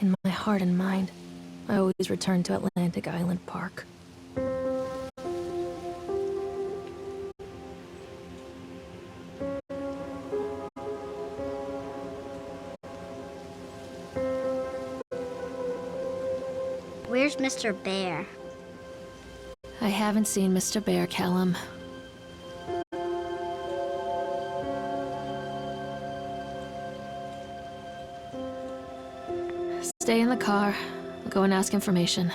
In my heart and mind, I always return to Atlantic Island Park. Where's Mr. Bear? I haven't seen Mr. Bear, Callum. Stay in the car. I'll go and ask information.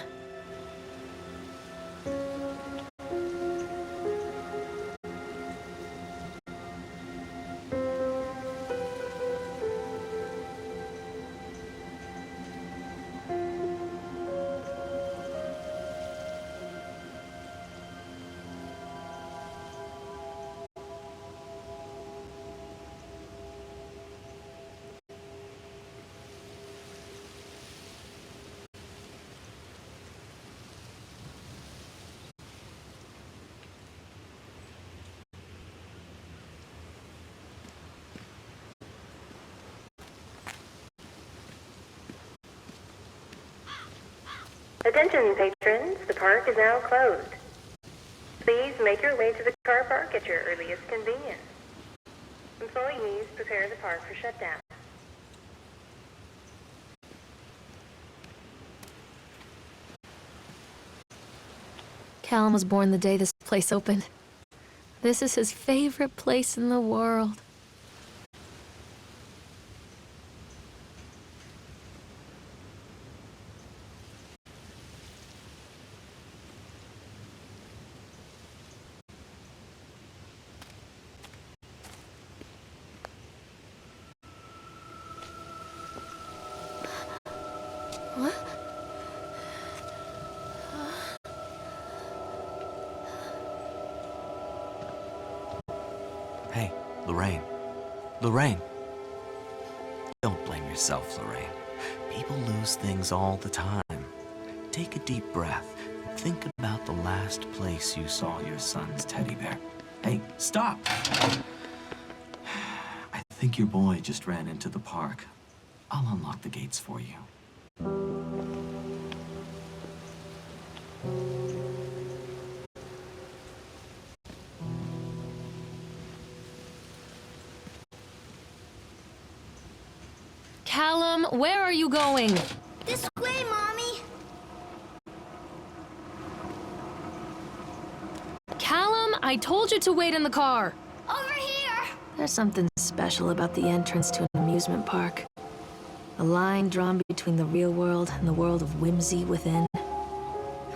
Attention, patrons. The park is now closed. Please make your way to the car park at your earliest convenience. Employees prepare the park for shutdown. Callum was born the day this place opened. This is his favorite place in the world. What? Hey, Lorraine. Lorraine. Don't blame yourself, Lorraine. People lose things all the time. Take a deep breath and think about the last place you saw your son's teddy bear. Hey, stop! I think your boy just ran into the park. I'll unlock the gates for you. Callum, where are you going? This way, Mommy! Callum, I told you to wait in the car. Over here! There's something special about the entrance to an amusement park. A line drawn between the real world and the world of whimsy within.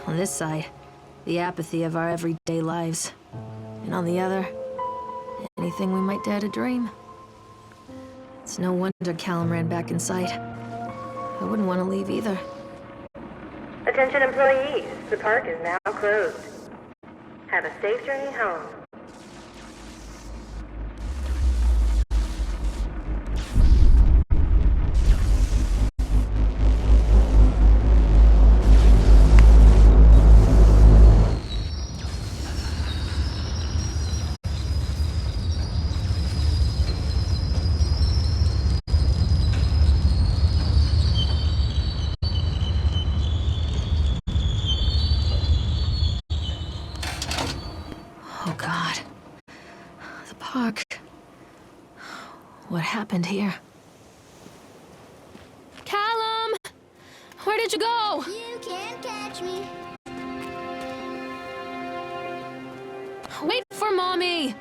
On this side, the apathy of our everyday lives. And on the other, anything we might dare to dream. It's no wonder Callum ran back inside. I wouldn't want to leave either. Attention, employees. The park is now closed. Have a safe journey home. Oh God. The park. What happened here? Callum! Where did you go? You can't catch me. Wait for Mommy!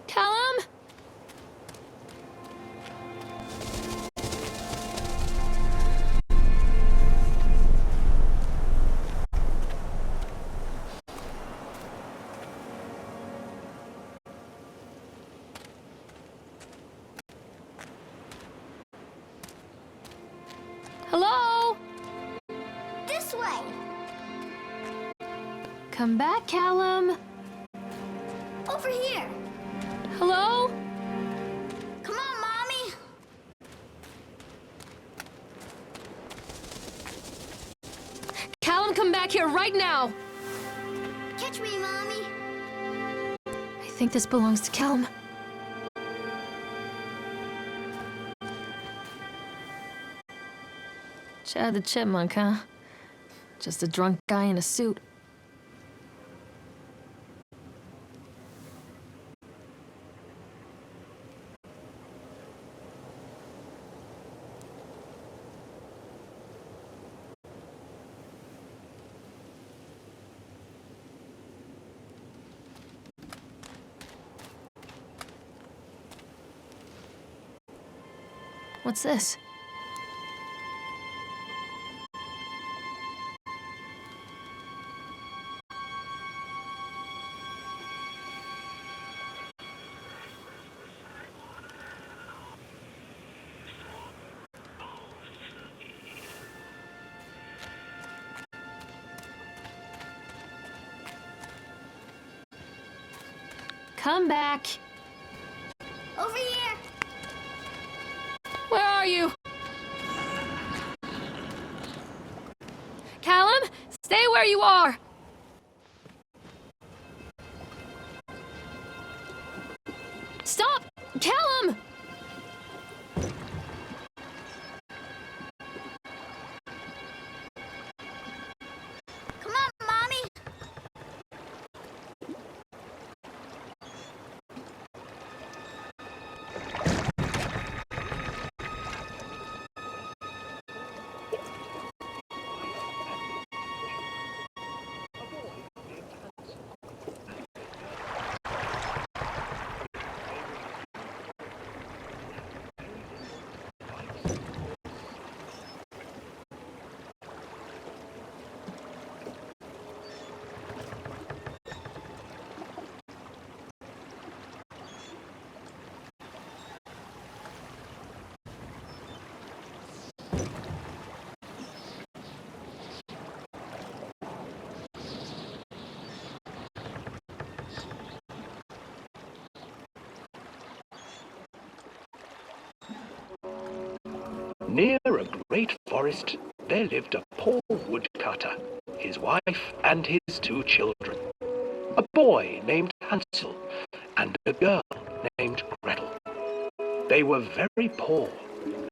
Callum? Hello? This way! Come back, Callum. Over here! Hello? Come on, Mommy! Callum, come back here right now! Catch me, Mommy! I think this belongs to Callum? Chad the Chipmunk, huh? Just a drunk guy in a suit. What's this? Come back. Over here. Where are you? Callum, stay where you are. Stop! Callum! Come on, Mommy. Near a great forest, there lived a poor woodcutter, his wife and his 2 children, a boy named Hansel and a girl named Gretel. They were very poor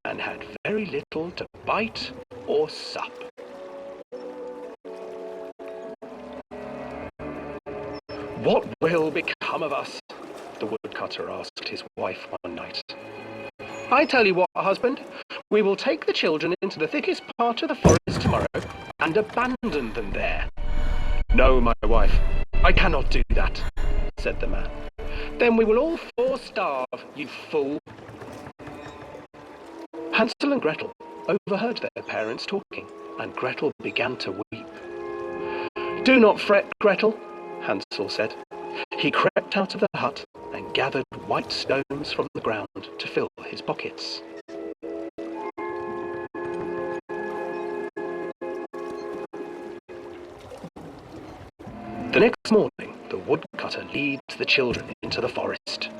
and had very little to bite or sup. "What will become of us?" the woodcutter asked his wife one night. "I tell you what, husband, we will take the children into the thickest part of the forest tomorrow and abandon them there." "No, my wife, I cannot do that," said the man. "Then we will all 4 starve, you fool." Hansel and Gretel overheard their parents talking, and Gretel began to weep. "Do not fret, Gretel," Hansel said. He crept out of the hut and gathered white stones from the ground to fill his pockets. The next morning, the woodcutter leads the children into the forest.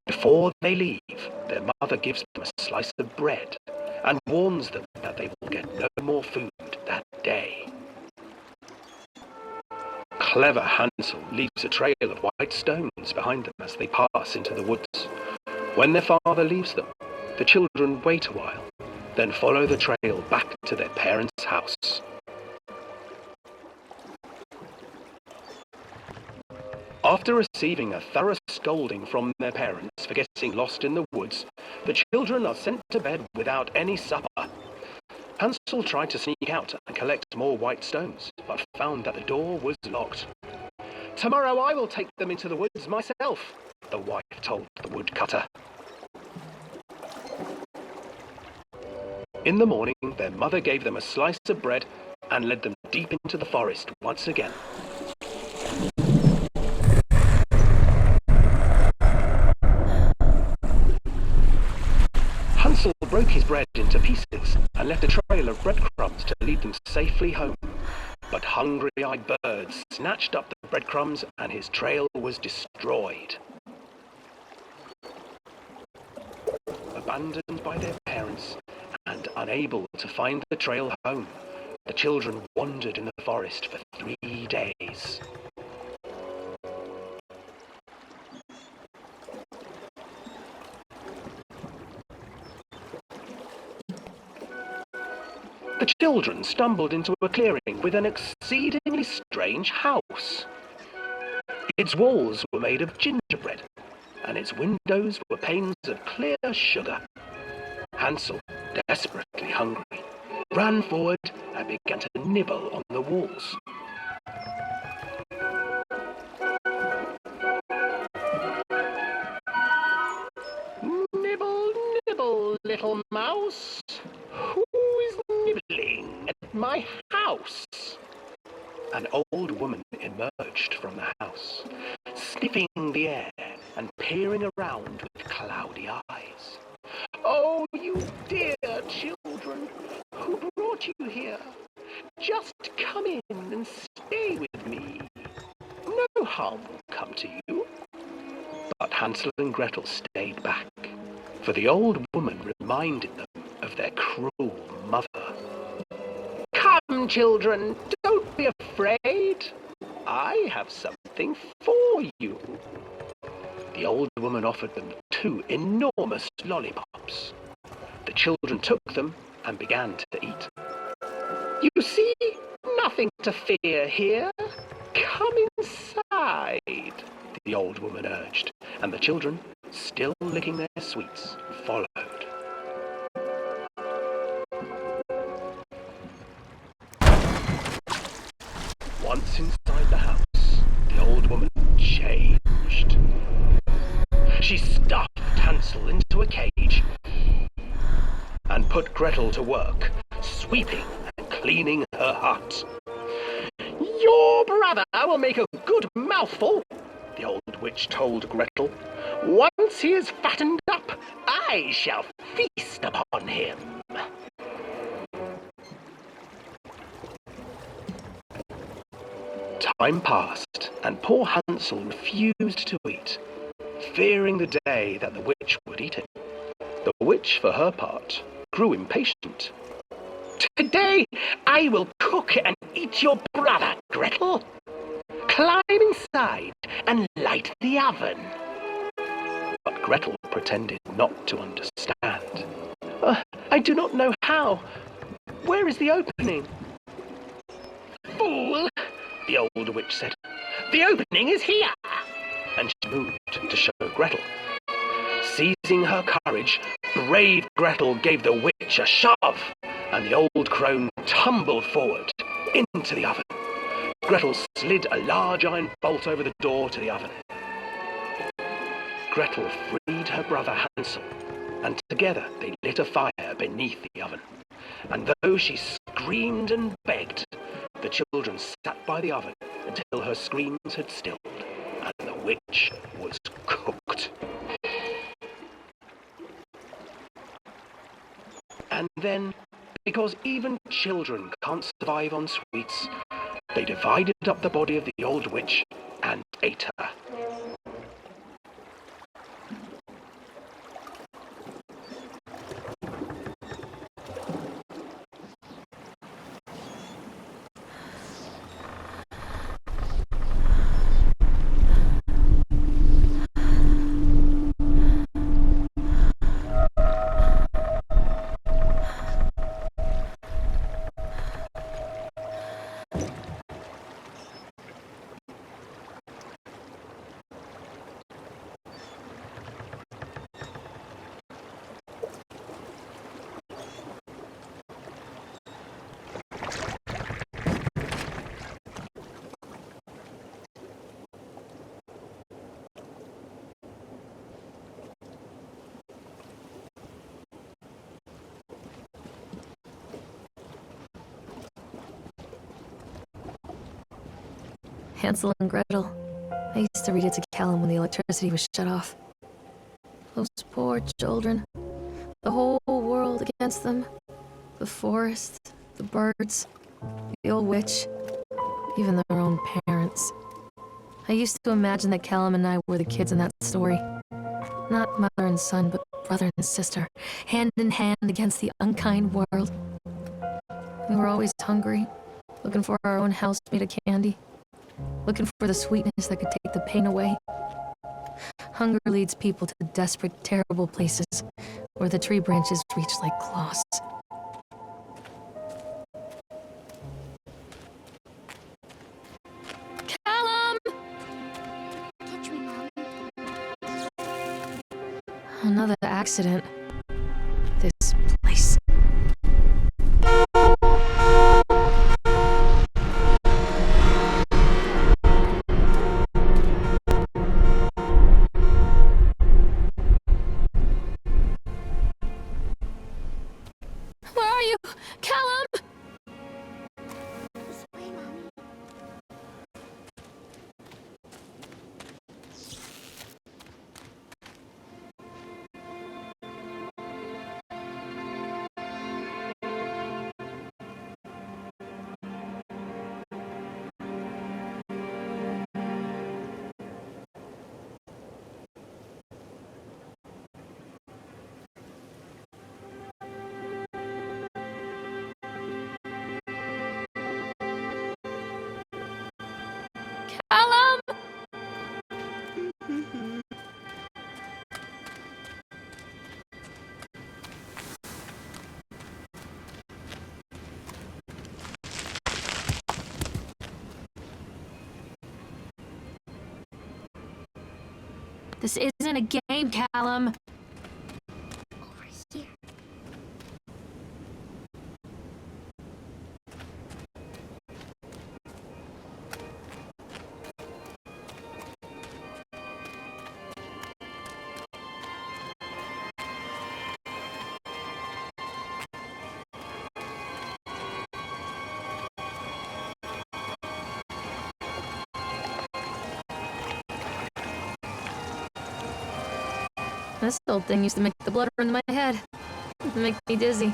Before they leave, their mother gives them a slice of bread and warns them that they will get no more food that day. Clever Hansel leaves a trail of white stones behind them as they pass into the woods. When their father leaves them, the children wait a while, then follow the trail back to their parents' house. After receiving a thorough scolding from their parents for getting lost in the woods, the children are sent to bed without any supper. Hansel tried to sneak out and collect more white stones, but found that the door was locked. "Tomorrow I will take them into the woods myself," the wife told the woodcutter. In the morning, their mother gave them a slice of bread and led them deep into the forest once again. Hansel broke his bread into pieces and left a trail of breadcrumbs to lead them safely home. But hungry-eyed birds snatched up the breadcrumbs and his trail was destroyed. Abandoned by their parents and unable to find the trail home, the children wandered in the forest for 3 days. The children stumbled into a clearing with an exceedingly strange house. Its walls were made of gingerbread, and its windows were panes of clear sugar. Hansel, desperately hungry, ran forward and began to nibble on the walls. Nibble, nibble, little mouse. Who is nibbling at my house? An old woman emerged from the house, sniffing the air and peering around with cloudy eyes. Oh, you dear children, who brought you here? Just come in and stay with me. No harm will come to you. But Hansel and Gretel stayed back, for the old woman reminded them of their cruel mother. Come, children, don't be afraid. I have something for you. The old woman offered them 2 enormous lollipops. The children took them and began to eat. You see, nothing to fear here. Come inside, the old woman urged, and the children, still licking their sweets, followed. Once inside the house, the old woman changed. She stuffed Hansel into a cage and put Gretel to work, sweeping and cleaning her hut. Your brother will make a good mouthful, the old witch told Gretel. Once he is fattened up, I shall feast upon him. Time passed, and poor Hansel refused to eat, fearing the day that the witch would eat him. The witch, for her part, grew impatient. Today I will cook and eat your brother, Gretel. Climb inside and light the oven. But Gretel pretended not to understand. I do not know how. Where is the opening? Fool, the old witch said. The opening is here. And she moved to show Gretel. Seizing her courage, brave Gretel gave the witch a shove, and the old crone tumbled forward into the oven. Gretel slid a large iron bolt over the door to the oven. Gretel freed her brother Hansel, and together they lit a fire beneath the oven. And though she screamed and begged, the children sat by the oven until her screams had stilled, and the witch was cooked. And then, because even children can't survive on sweets, they divided up the body of the old witch and ate her. Hansel and Gretel. I used to read it to Callum when the electricity was shut off. Those poor children. The whole world against them. The forest, the birds, the old witch, even their own parents. I used to imagine that Callum and I were the kids in that story. Not mother and son, but brother and sister, hand in hand against the unkind world. We were always hungry, looking for our own house made of candy. Looking for the sweetness that could take the pain away. Hunger leads people to desperate, terrible places where the tree branches reach like claws. accident. This place. Where are you? Callum! This way, Mommy. Callum! This isn't a game, Callum. Over here. This old thing used to make the blood run to my head. It'd make me dizzy.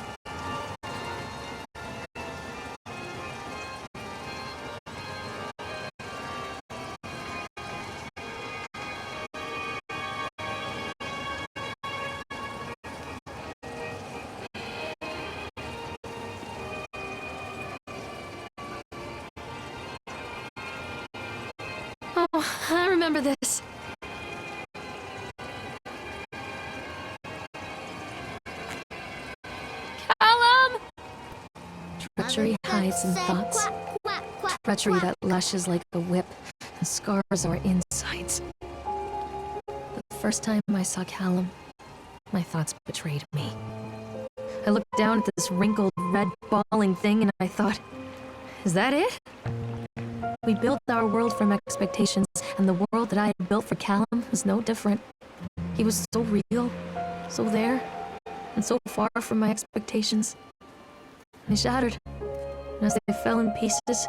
Oh, I remember this. Callum! Treachery hides in thoughts. Quack, quack, quack, Treachery quack. that lashes like a whip and scars our insides. The first time I saw Callum, my thoughts betrayed me. I looked down at this wrinkled, red, bawling thing and I thought, is that it? We built our world from expectations, and the world that I had built for Callum was no different. He was so real, so there, and so far from my expectations. They shattered, and as they fell in pieces,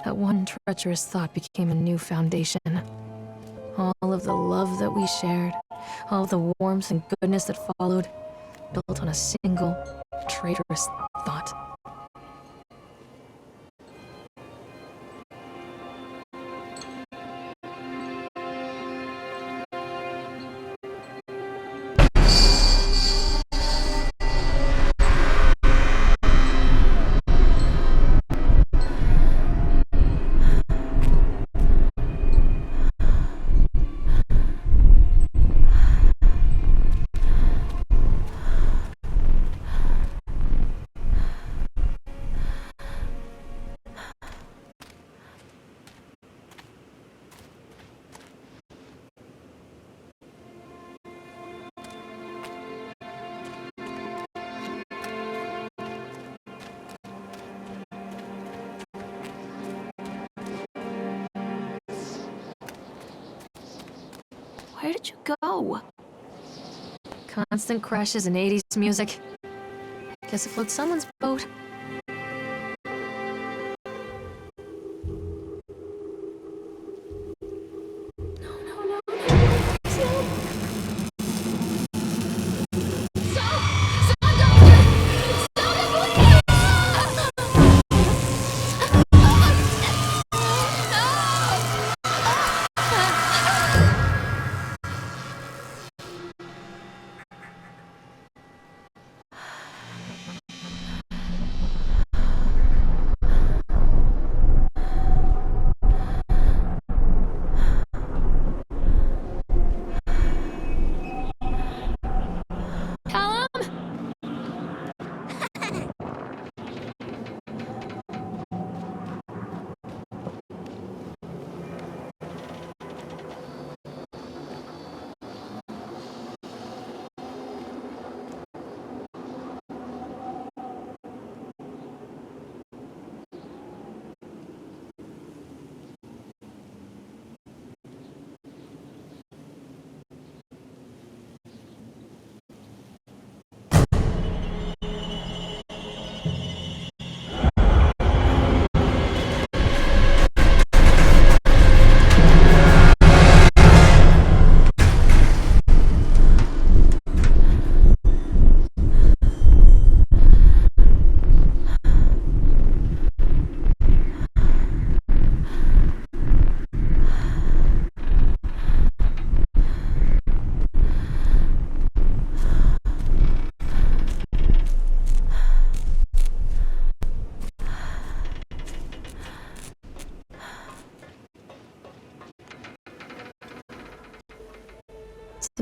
that one treacherous thought became a new foundation. All of the love that we shared, all of the warmth and goodness that followed, built on a single, traitorous thought. Where did you go? Constant crashes and 80s music. Guess it floats someone's boat.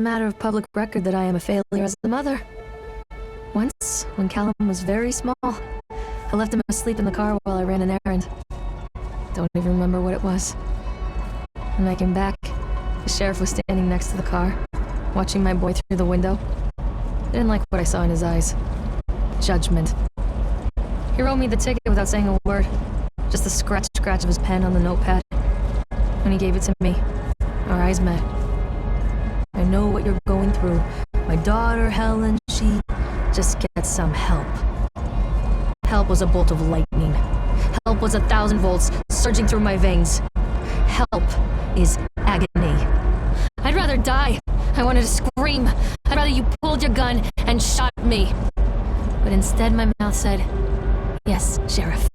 a matter of public record that I am a failure as a mother. Once, when Callum was very small, I left him asleep in the car while I ran an errand. Don't even remember what it was. When I came back, the sheriff was standing next to the car, watching my boy through the window. I didn't like what I saw in his eyes. Judgment. He wrote me the ticket without saying a word, just the scratch of his pen on the notepad. When he gave it to me, our eyes met. I know what you're going through. My daughter, Helen, she just gets some help. Help was a bolt of lightning. Help was 1,000 volts surging through my veins. Help is agony. I'd rather die. I wanted to scream. I'd rather you pulled your gun and shot me. But instead my mouth said, "Yes, Sheriff."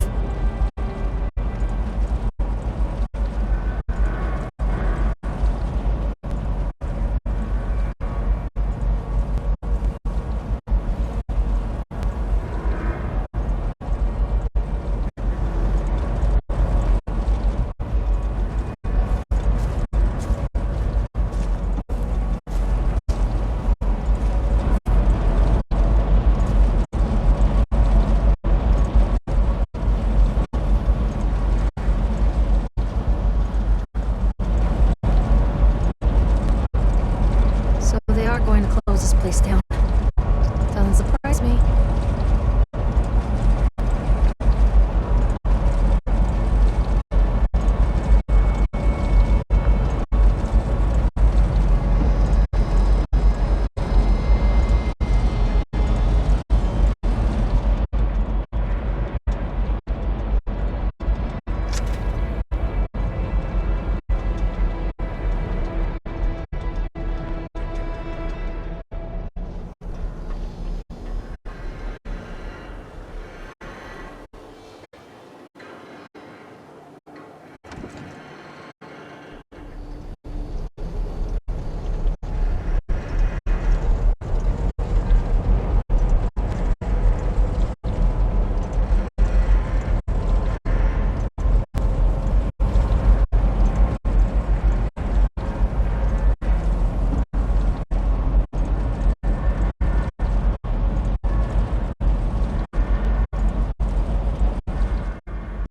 Going to close this place down. Doesn't surprise me.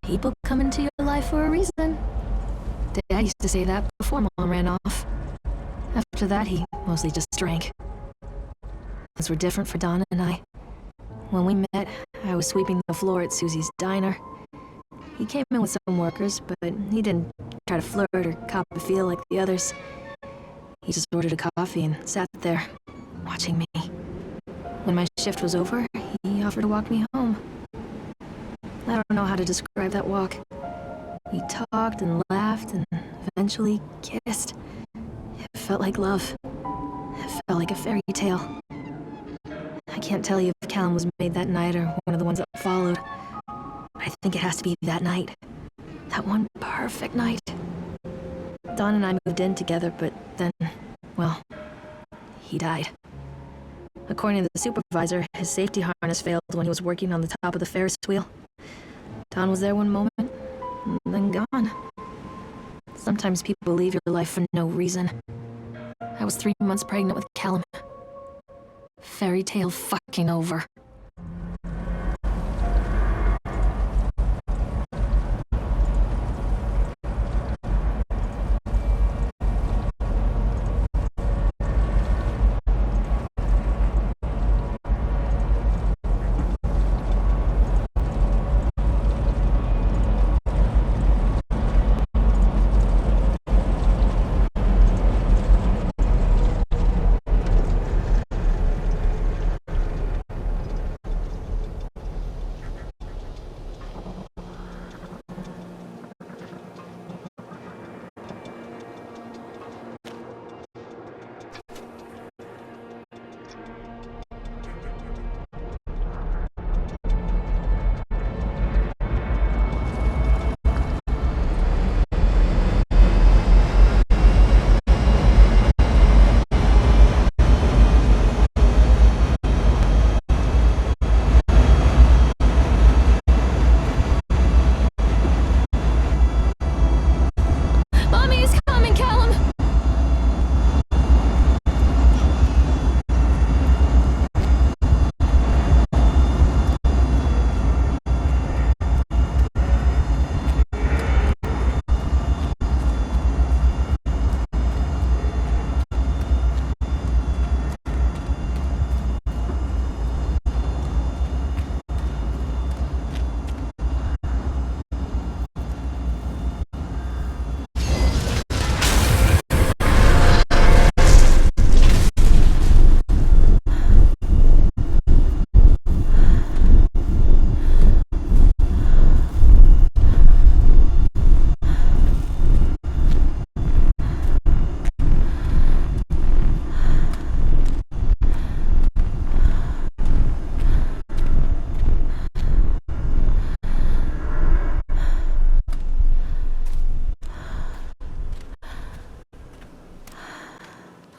People come into your life for a reason. Dad used to say that before Mom ran off. After that, he mostly just drank. Things were different for Donna and I. When we met, I was sweeping the floor at Susie's diner. He came in with some workers, but he didn't try to flirt or cop a feel like the others. He just ordered a coffee and sat there, watching me. When my shift was over, he offered to walk me home. I don't know how to describe that walk. We talked and laughed and eventually kissed. It felt like love. It felt like a fairy tale. I can't tell you if Callum was made that night or one of the ones that followed. But I think it has to be that night. That one perfect night. Dawn and I moved in together, but then, well, he died. According to the supervisor, his safety harness failed when he was working on the top of the Ferris wheel. Dawn was there one moment, and then gone. Sometimes people leave your life for no reason. I was 3 months pregnant with Callum. Fairy tale fucking over.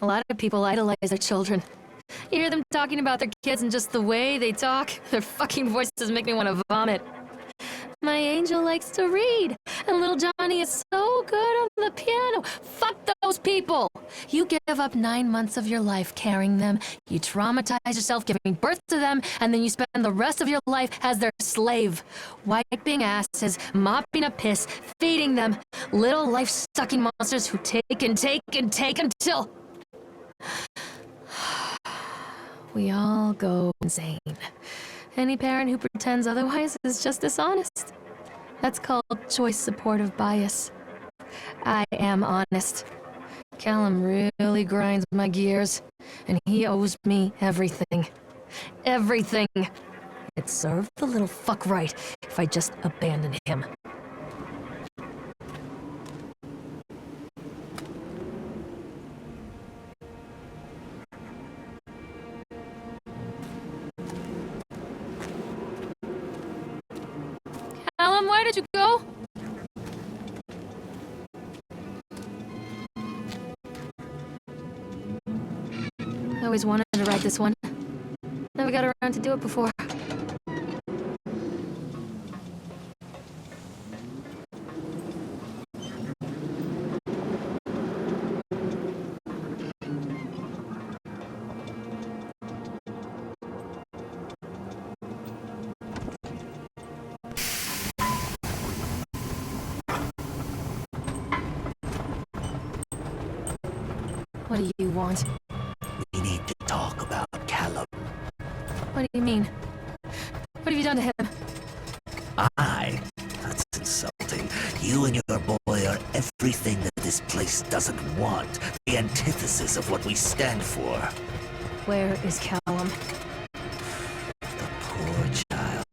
lot of people idolize their children. You hear them talking about their kids and just the way they talk, their fucking voices make me want to vomit. My angel likes to read, and little Johnny is so good on the piano. Fuck those people! You give up 9 months of your life carrying them, you traumatize yourself giving birth to them, and then you spend the rest of your life as their slave. Wiping asses, mopping up piss, feeding them. Little life-sucking monsters who take and take and take until... we all go insane. Any parent who pretends otherwise is just dishonest. That's called choice supportive bias. I am honest. Callum really grinds my gears, and he owes me everything. Everything. It'd serve the little fuck right if I just abandoned him. Callum, where did you go? I always wanted to write this one. Never got around to do it before. What do you want? We need to talk about Callum. What do you mean? What have you done to him? That's insulting. You and your boy are everything that this place doesn't want. The antithesis of what we stand for. Where is Callum? The poor child.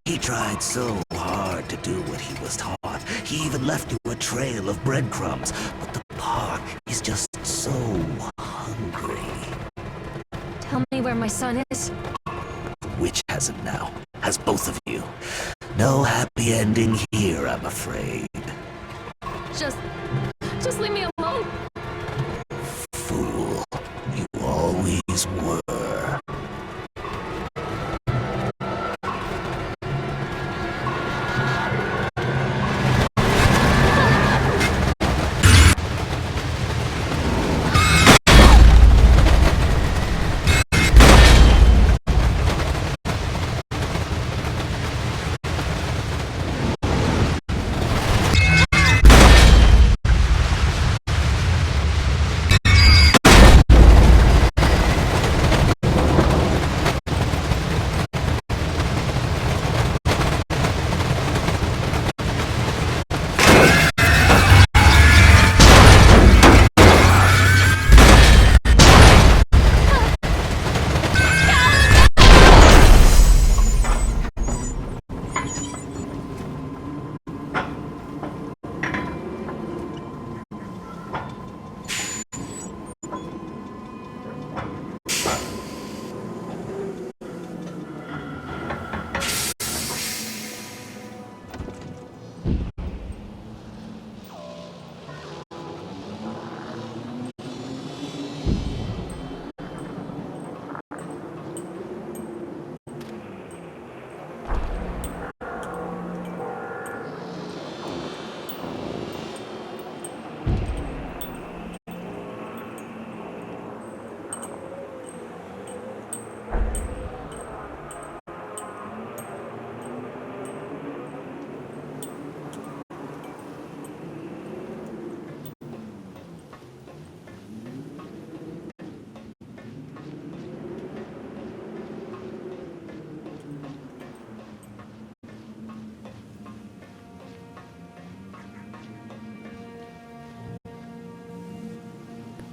He tried so hard to do what he was taught. He even left you a trail of breadcrumbs. But the park is just so hungry. Tell me where my son is. Which has him now? Has both of you. No happy ending here, I'm afraid. Just leave me alone. Fool. You always were.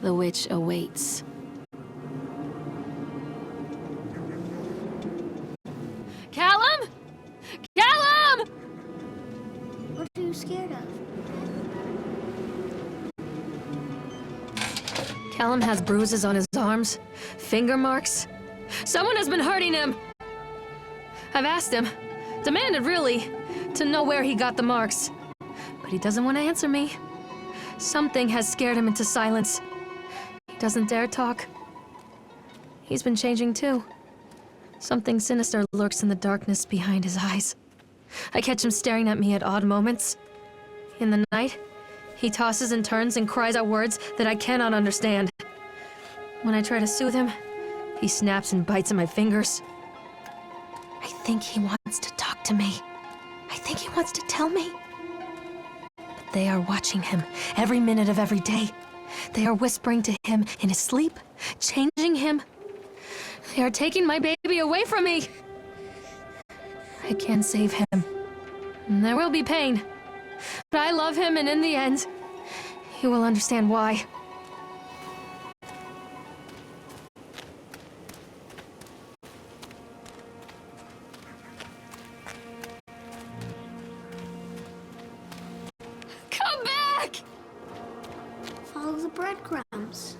The witch awaits. Callum! Callum! What are you scared of? Callum has bruises on his arms, finger marks. Someone has been hurting him. I've asked him, demanded really, to know where he got the marks. But he doesn't want to answer me. Something has scared him into silence. He doesn't dare talk. He's been changing too. Something sinister lurks in the darkness behind his eyes. I catch him staring at me at odd moments. In the night, he tosses and turns and cries out words that I cannot understand. When I try to soothe him, he snaps and bites at my fingers. I think he wants to talk to me. I think he wants to tell me. But they are watching him every minute of every day. They are whispering to him in his sleep, changing him. They are taking my baby away from me. I can't save him. There will be pain. But I love him, and in the end, he will understand why. Come back! Follow the breadcrumbs.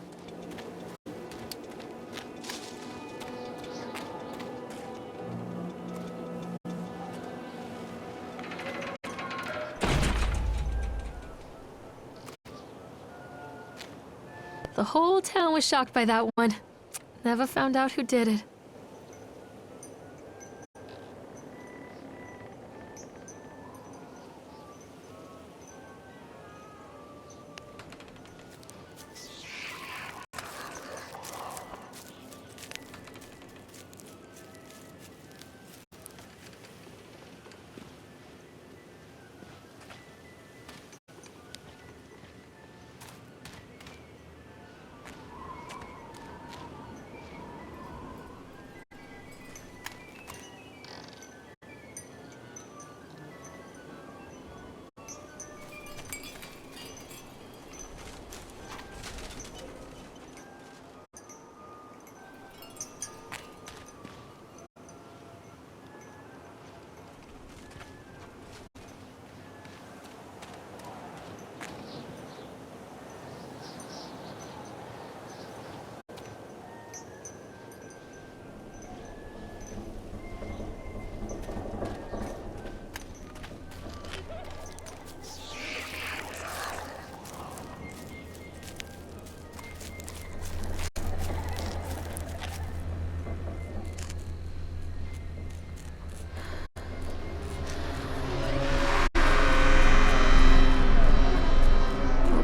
The whole town was shocked by that one. Never found out who did it.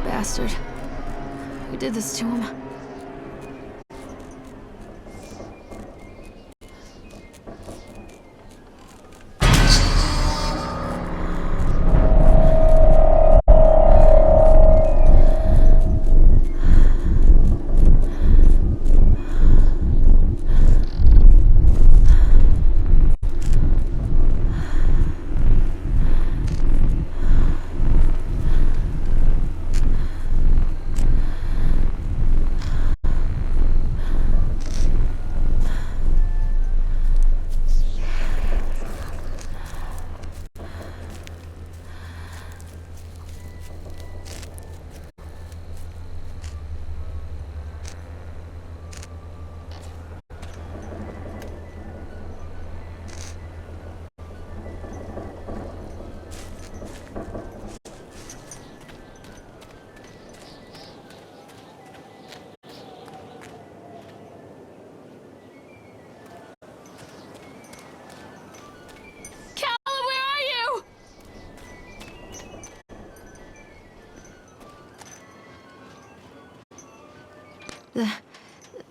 Bastard. Who did this to him?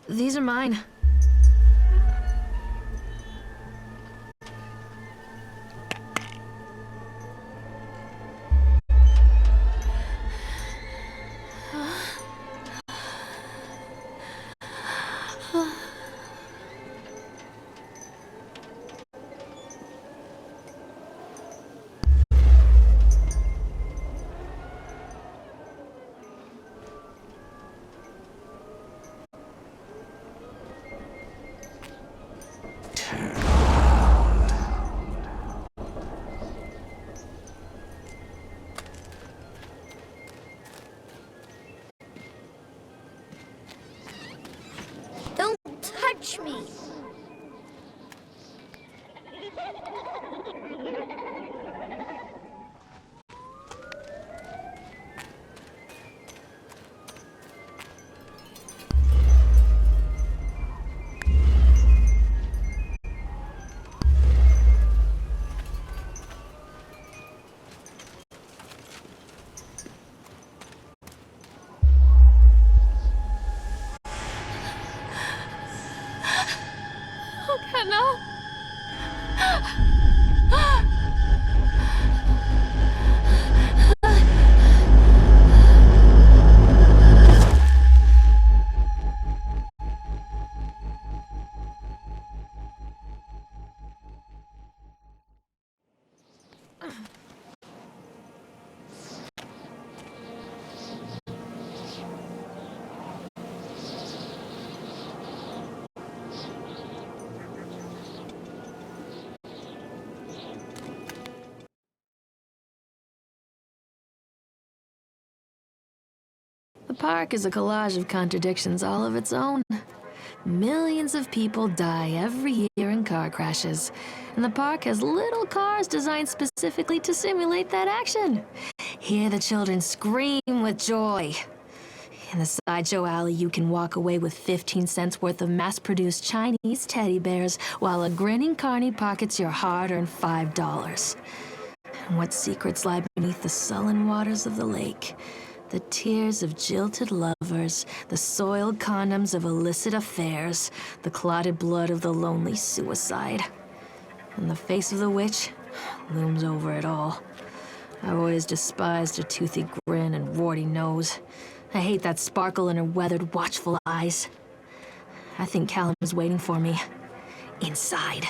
These are mine. Don't touch me. The park is a collage of contradictions all of its own. Millions of people die every year in car crashes, and the park has little cars designed specifically to simulate that action. Hear the children scream with joy. In the sideshow alley, you can walk away with 15 cents worth of mass-produced Chinese teddy bears, while a grinning carny pockets your hard-earned $5. And what secrets lie beneath the sullen waters of the lake? The tears of jilted lovers, the soiled condoms of illicit affairs, the clotted blood of the lonely suicide. And the face of the witch looms over it all. I've always despised her toothy grin and warty nose. I hate that sparkle in her weathered, watchful eyes. I think Callum is waiting for me. Inside.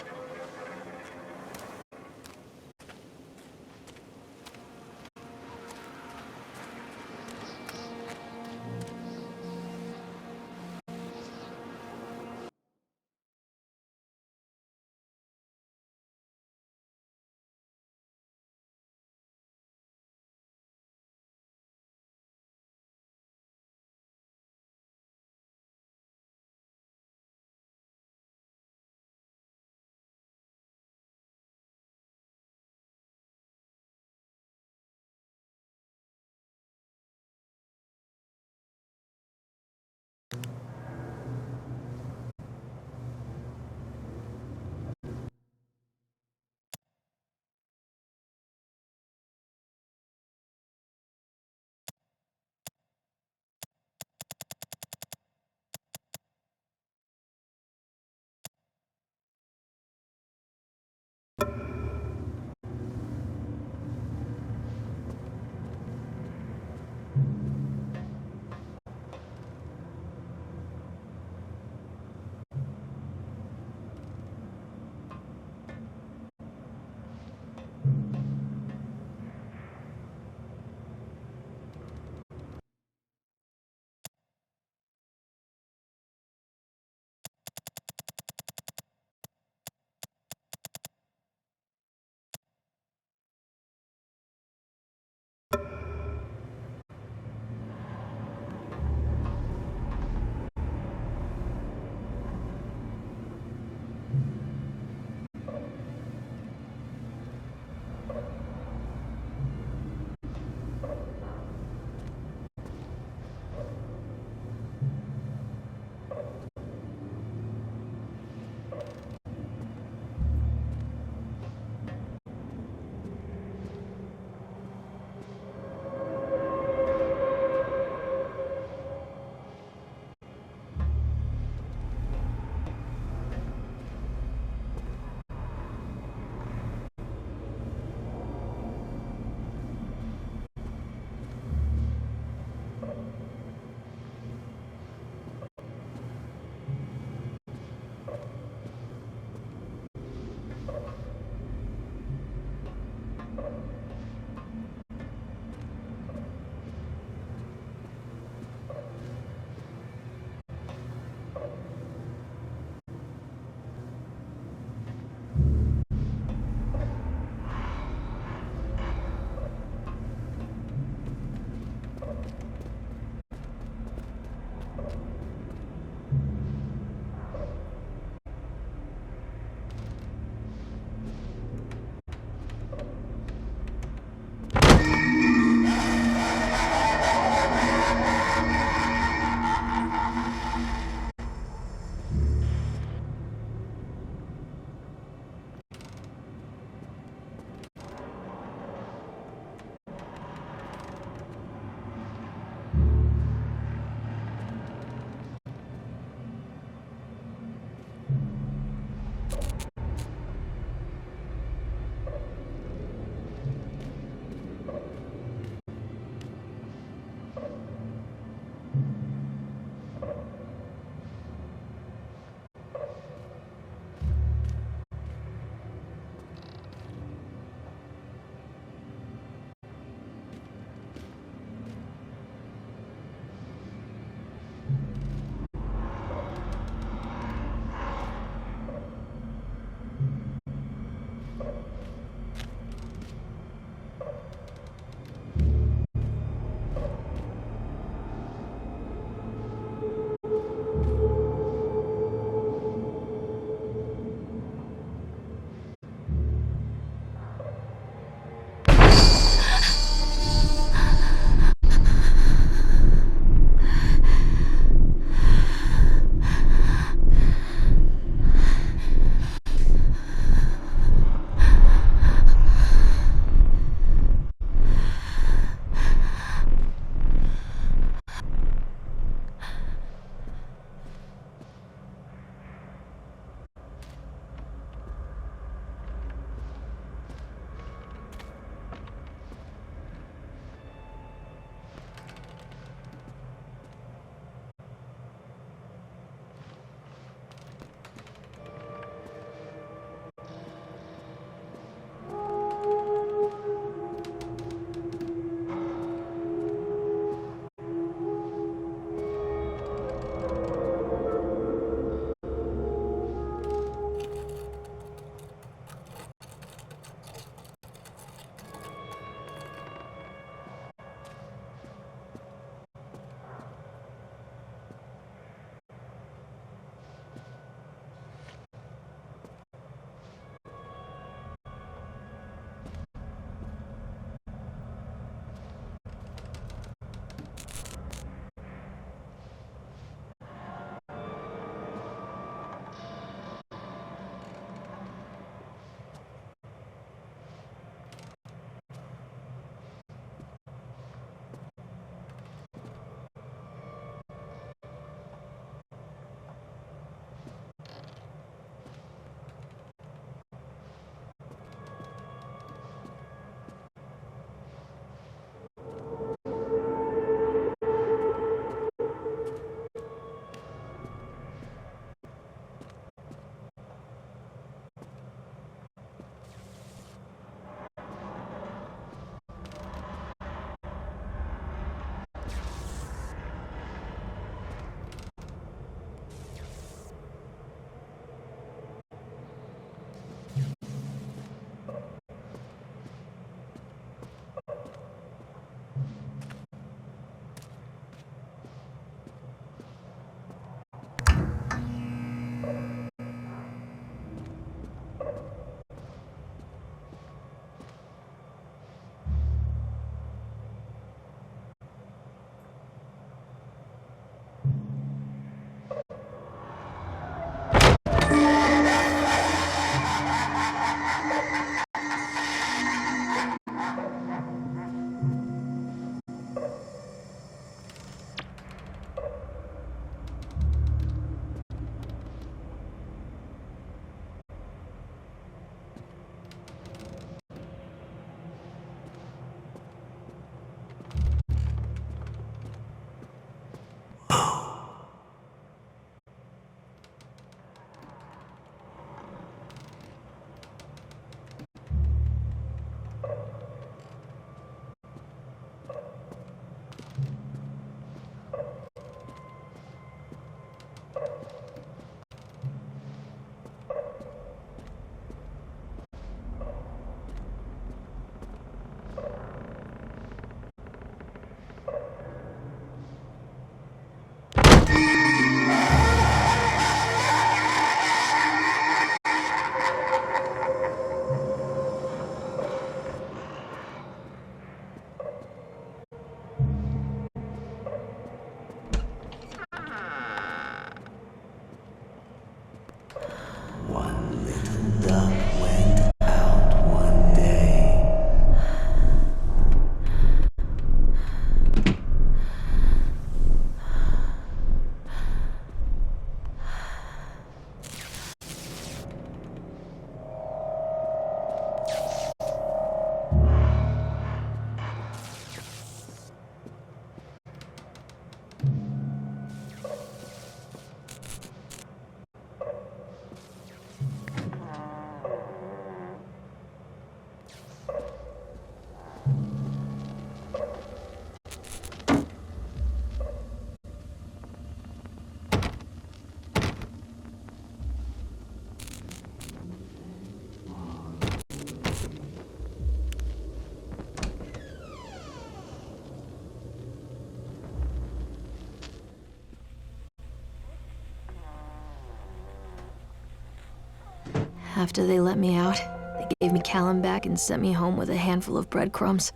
After they let me out, they gave me Callum back and sent me home with a handful of breadcrumbs.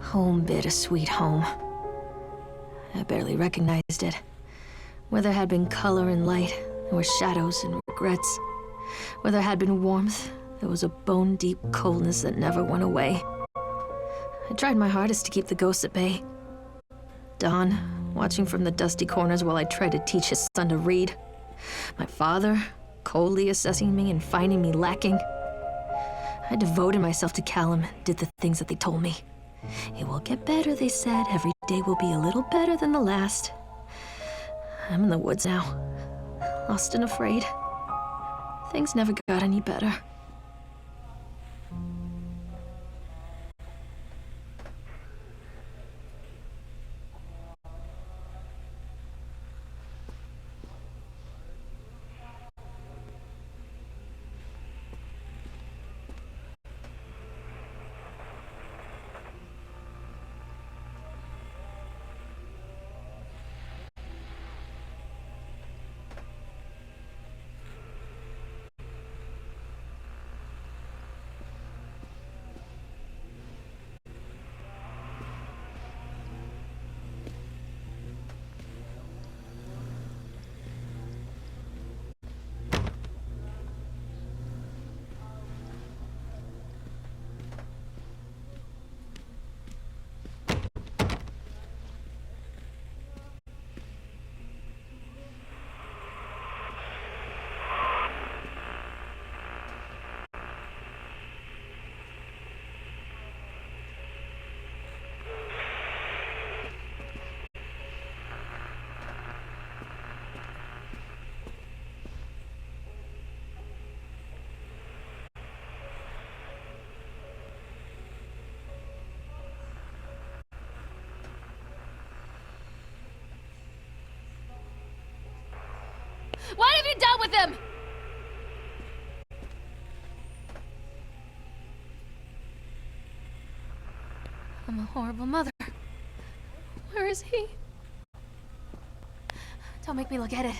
Home, bittersweet home. I barely recognized it. Where there had been color and light, there were shadows and regrets. Where there had been warmth, there was a bone-deep coldness that never went away. I tried my hardest to keep the ghosts at bay. Don, watching from the dusty corners while I tried to teach his son to read. My father, coldly assessing me and finding me lacking. I devoted myself to Callum and did the things that they told me. It will get better, they said. Every day will be a little better than the last. I'm in the woods now, lost and afraid. Things never got any better. What have you done with him? I'm a horrible mother. Where is he? Don't make me look at it.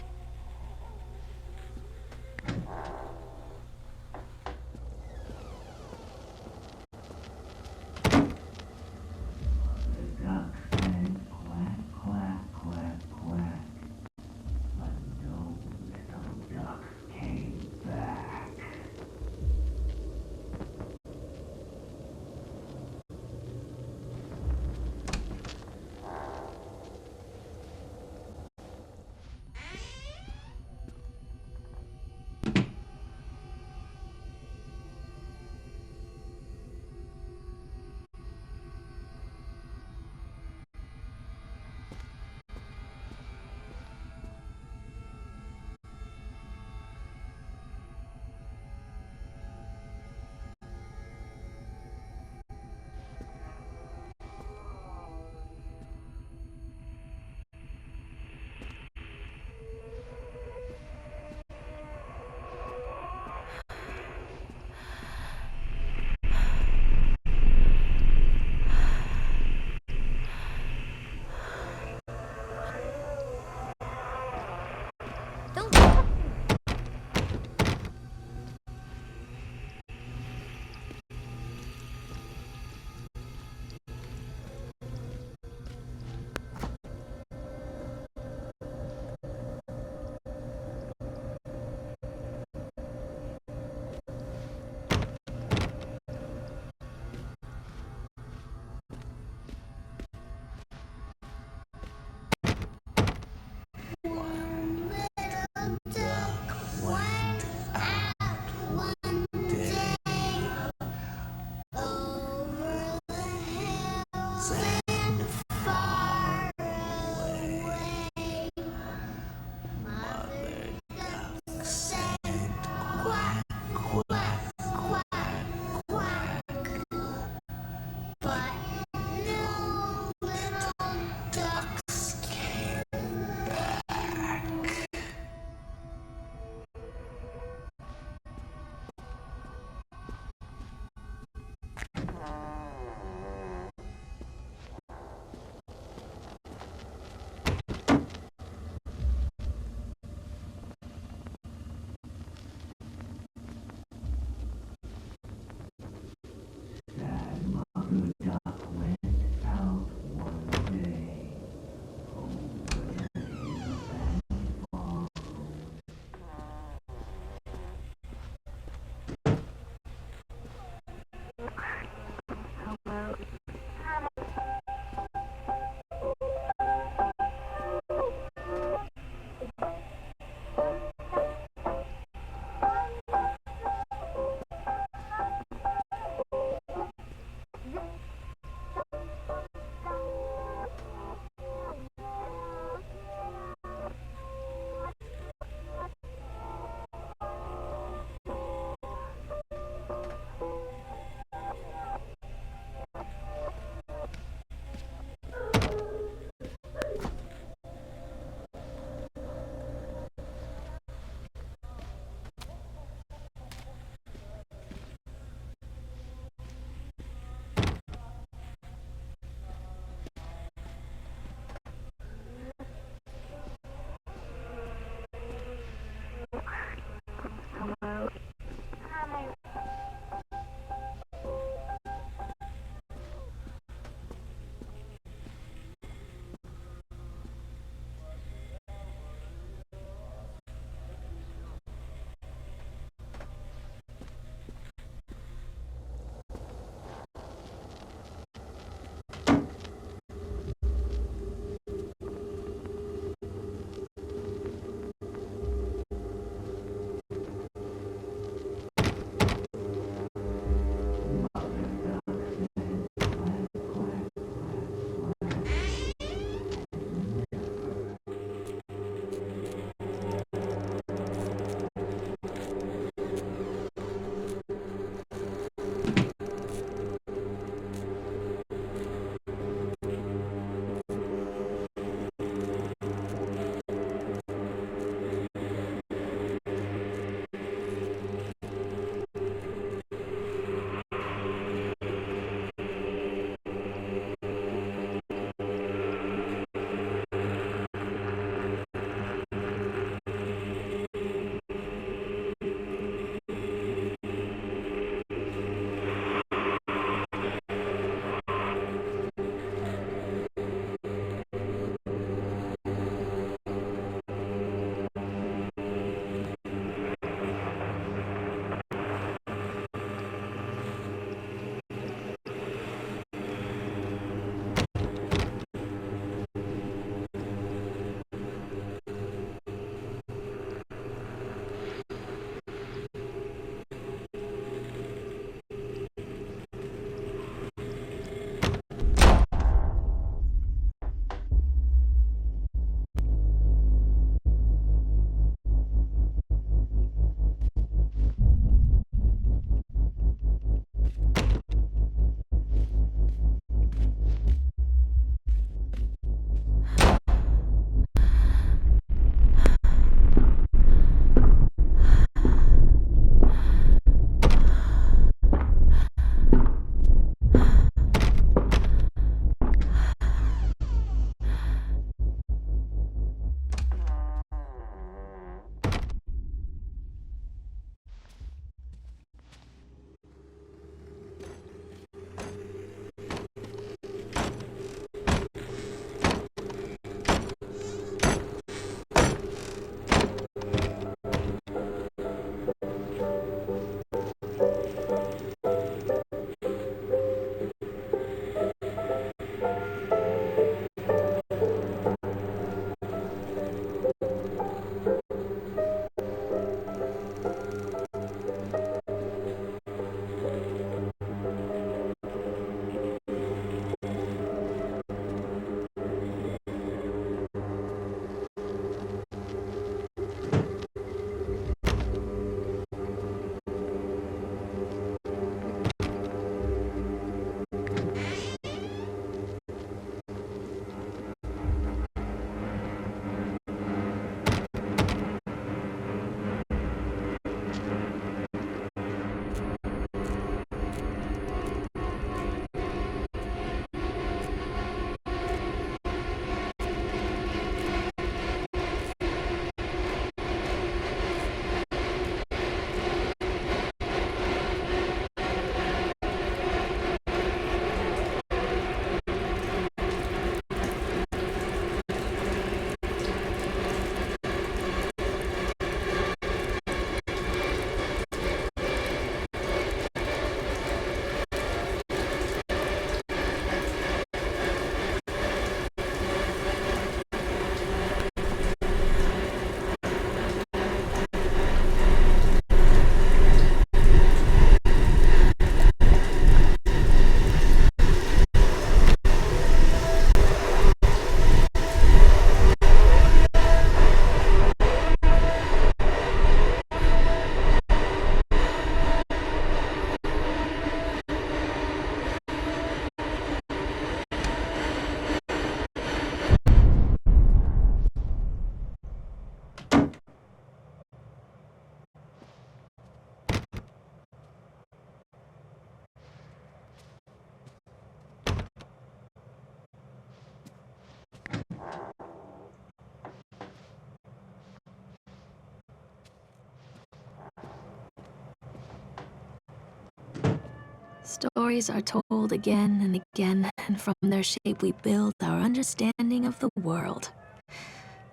Stories are told again and again, and from their shape we build our understanding of the world.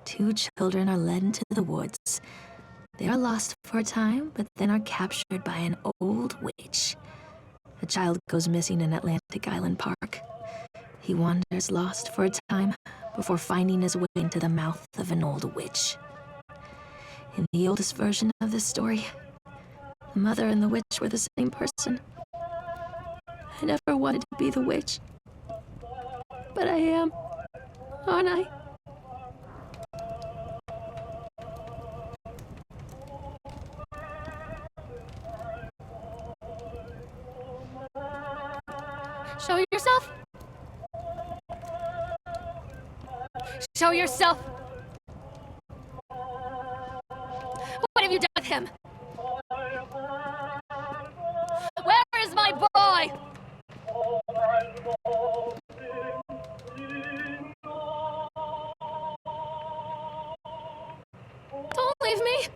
Two children are led into the woods. They are lost for a time, but then are captured by an old witch. A child goes missing in Atlantic Island Park. He wanders lost for a time before finding his way into the mouth of an old witch. In the oldest version of this story, the mother and the witch were the same person. I never wanted to be the witch, but I am, aren't I? Show yourself! Show yourself! What have you done with him? Where is my boy? Don't leave me!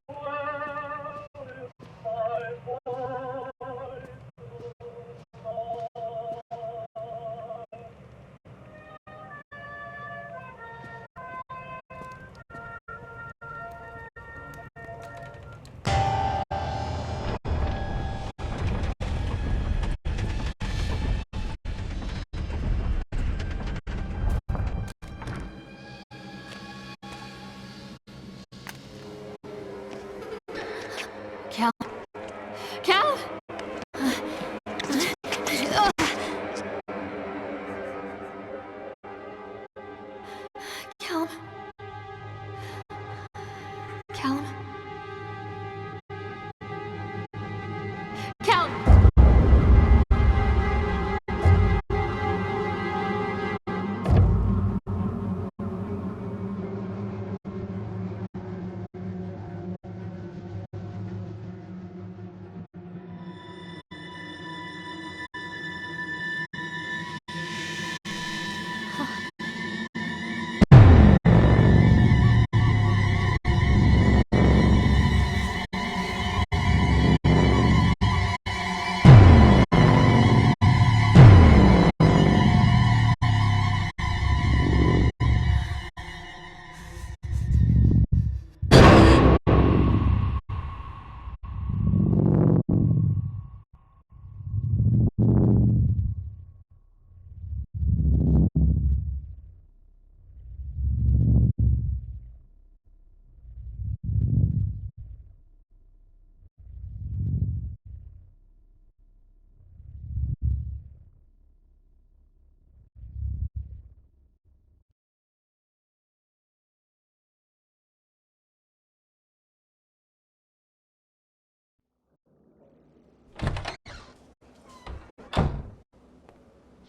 Cal? Cal? Callum? Callum? Callum!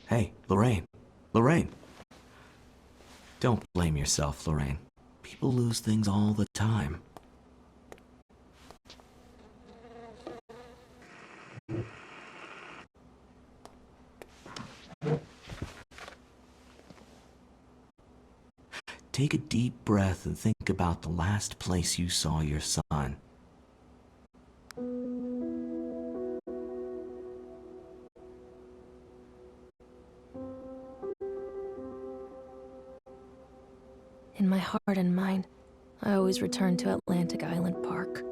Hey, Lorraine. Lorraine. Don't blame yourself, Lorraine. People lose things all the time. Take a deep breath and think about the last place you saw your son. In my heart and mind, I always return to Atlantic Island Park.